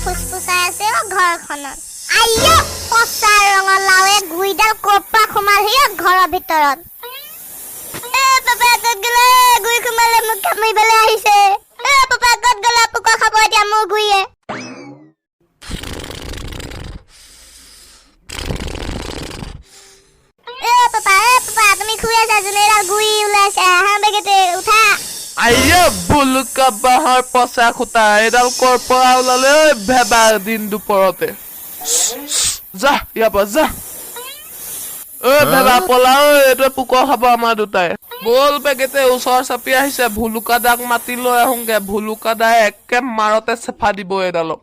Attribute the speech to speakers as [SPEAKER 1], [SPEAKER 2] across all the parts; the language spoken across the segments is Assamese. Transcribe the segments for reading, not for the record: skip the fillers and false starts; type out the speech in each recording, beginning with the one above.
[SPEAKER 1] ফুসফুসাই আছে ও ঘৰখনত আইও পচা ৰঙালাওয়ে গুইডাল কোপা খুমালহি ঘৰৰ ভিতৰত পাপা কত গলা গুই খুমালে মোক কামুৰিবলৈ আহিছে পাপা কত গলা পোক খাব এতিয়া মোৰ গুইয়ে পাপা তুমি খুই আছা জুনেৰা গুই ওলাইছে হা বেগেতে উঠা
[SPEAKER 2] আইয়া বুলুকা বাহৰ পচা খুটা এডাল কৰ পৰা ওলালে ভেবা দিন দুপৰতে যা ইয়াৰ পৰা যা ভেবা পলা এইটো পোক খাব আমাৰ দুটাই বল বেগেতে ওচৰ চাপি আহিছে ভুলুকা দাক মাতি লৈ আহোঁগে ভুলুকা দাই একে মাৰতে চেফা দিব এডালক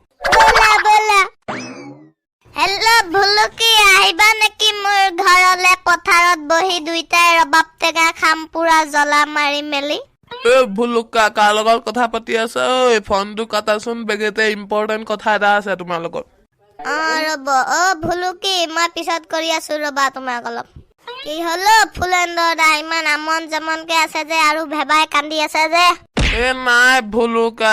[SPEAKER 1] বলা হেল্ল' ভুলুকি আহিবা নেকি মোৰ ঘৰলে পথাৰত বহি দুইটাই ৰবাব টেঙা খাম পুৰা জ্বলা মাৰি মেলি
[SPEAKER 2] ভুলুকা কাৰ লগত কথা পাতি আছা ফোনটো কাটাচোন বেগেতে ইম্পৰ্টেণ্ট কথা এটা আছে তোমাৰ লগত
[SPEAKER 1] ৰব ভুলুকি মই পিছত কৰি আছো ৰবা তোমাক অলপ কি হলো ফুলেন্দৰ দা ইমান আমন জমনকে আছে যে আৰু ভেবাই কান্দি আছে যে
[SPEAKER 2] নাই ভুলুকা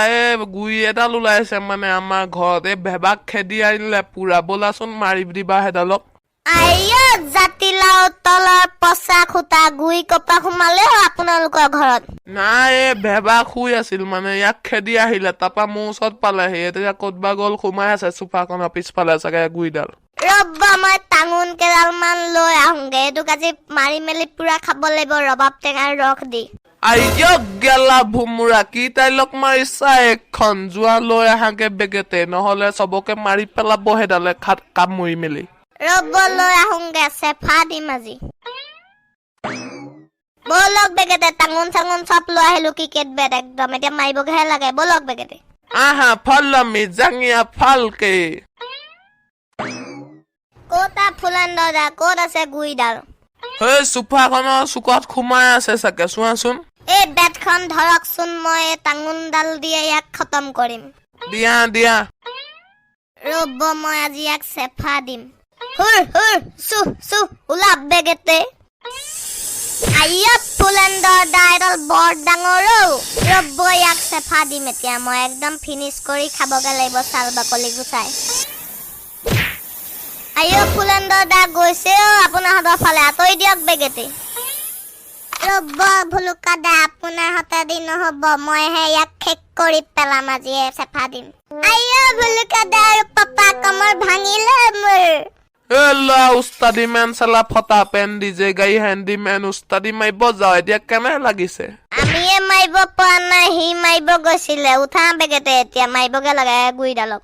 [SPEAKER 2] গুই এডাল ওলাইছে মানে আমাৰ ঘৰত ভেবাক খেদি আনিলে পুৰা বলাচোন মাৰি দিবা সেইডালক
[SPEAKER 1] আইও জাতিলাও তলৰ পচা খুটা গুই কপা সোমালে আপোনালোকৰ ঘৰত
[SPEAKER 2] নাই ভেবা শুই আছিল মানে ইয়াক খেদি আহিলে তাৰপা মোৰ ওচৰত পালেহি এতিয়া ক'তবা গ'ল সোমাই আছে চোফাখনৰ পিছফালে চাগে গুইডাল
[SPEAKER 1] ৰব মই টাঙোন কেইডালমান লৈ আহোঁগে এইটো আজি মাৰি মেলি পুৰা খাব লাগিব ৰবাব টেঙাৰ ৰস দি
[SPEAKER 2] আইয়া গেলা ভুমুৰা কি তাইলক মাৰিছা এখন যোৱা লৈ আহাগে বেগেতে নহলে চবকে মাৰি পেলাব সেইডালে কামুৰি মেলি
[SPEAKER 1] ৰব লৈ আহোঁগে চেফা দিম আজি বলক বেগেতে টাঙোন চাঙোন চব লৈ আহিলো ক্ৰিকেট বেট একদম এতিয়া মাৰিবগেহে লাগে বলক বেগেতে
[SPEAKER 2] আহা ফলমি জাঙিয়া ফালকে
[SPEAKER 1] ক'তা ফুলেন্দৰ দা ক'ত আছে গুইডাল
[SPEAKER 2] চোফাখনৰ চুকত সোমাই আছে চাগে চোৱাচোন
[SPEAKER 1] এই বেটখন ধৰকচোন মই টাঙোনডাল দিয়ে ইয়াক খতম কৰিম
[SPEAKER 2] দিয়া দিয়া
[SPEAKER 1] ৰব মই আজি ইয়াক চেফা দিম হুৰ হুৰ চু ওলা বেগেতে আইয়া ফুলেন্দৰ দা এডাল বৰ ডাঙৰ ৰব ইয়াক চেফা দিম এতিয়া মই একদম ফিনিছ কৰি খাবগে লাগিব চাল বাকলি গুচাই আইও ফুলেন্দৰ দা গৈছে আপোনাহঁতৰ ফালে আঁতৰি দিয়ক বেগেতে ৰব ভুলুকা দা আপোনাৰ হাতে দি নহব মইহে ইয়াক শেষ কৰি পেলাম আজি চেফা দিম আইও ভুলুকা দা আৰু পাপা কমৰ ভাঙিলে মোৰ
[SPEAKER 2] লা উস্তাদি মেন চালা ফটা পেন ডিজে গাই হেণ্ডিমেন উস্তাদি মাৰিব যাওঁ এতিয়া কেনে লাগিছে
[SPEAKER 1] আমিয়ে মাৰিব পৰা নাই সি মাৰিব গৈছিলে উঠা বেগেতে এতিয়া মাৰিবগে লাগে গুইডালক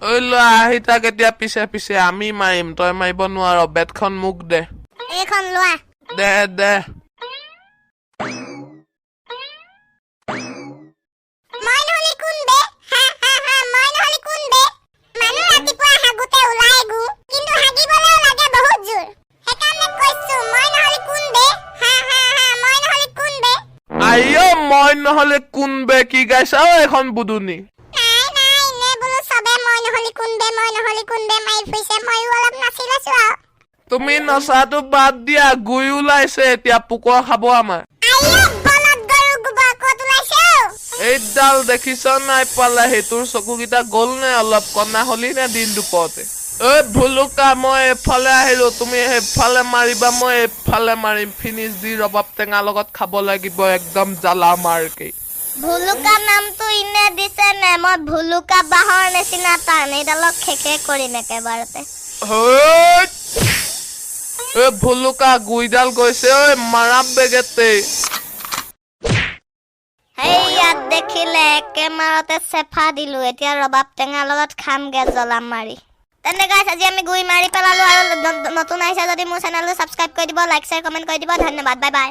[SPEAKER 2] আহি তাক এতিয়া পিছে পিছে আমি মাৰিম তই মাৰিব নোৱাৰ বেটখন মোক দে
[SPEAKER 1] এইখন লোৱা
[SPEAKER 2] দে দে
[SPEAKER 1] মই নহলি কোন বে মই নহলি কোন বে মানুহ ৰাতিপুৱা হাগুতে ওলাই গু কিন্তু হাগিবলৈ লাগে বহুত জোৰ সেইকাৰণে কৈছো মই নহলি কোন বে মই নহলি কোন বে
[SPEAKER 2] আইও মই নহলে কোন বে কি গাইছা এখন বুদুনি তুমি নচাটো বাদ দিয়া গুই ওলাইছে এতিয়া পোক খাব আমাৰ এইডাল দেখিছ নাই পালে সেইটোৰ চকুকেইটা গ'ল নে অলপ কণা হলি নে দিন দুপৰতে ভুলুকা মই এফালে আহিলো তুমি সেইফালে মাৰিবা মই এইফালে মাৰিম ফিনিছ দি ৰবাব টেঙা লগত খাব লাগিব একদম জ্বালা মাৰকে
[SPEAKER 1] ভুলুকা নামটো ইনে দিছে নে মই ভুলুকা বাহৰ নিচিনা টান এইডালক খেকে কৰিম একেবাৰতে
[SPEAKER 2] ভুলুকা গুইডাল গৈছে মাৰা বেগেতে
[SPEAKER 1] ইয়াত দেখিলে একেমাৰতে চেফা দিলো এতিয়া ৰবাব টেঙাৰ লগত খামগে জ্বলা মাৰি তেনে গাইছ আজি আমি গুই মাৰি পেলালো আৰু নতুন আহিছে যদি মোৰ চেনেলটো ছাবস্ক্ৰাইব কৰি দিব লাইক শ্বেয়াৰ কমেণ্ট কৰি দিব ধন্যবাদ বাই বাই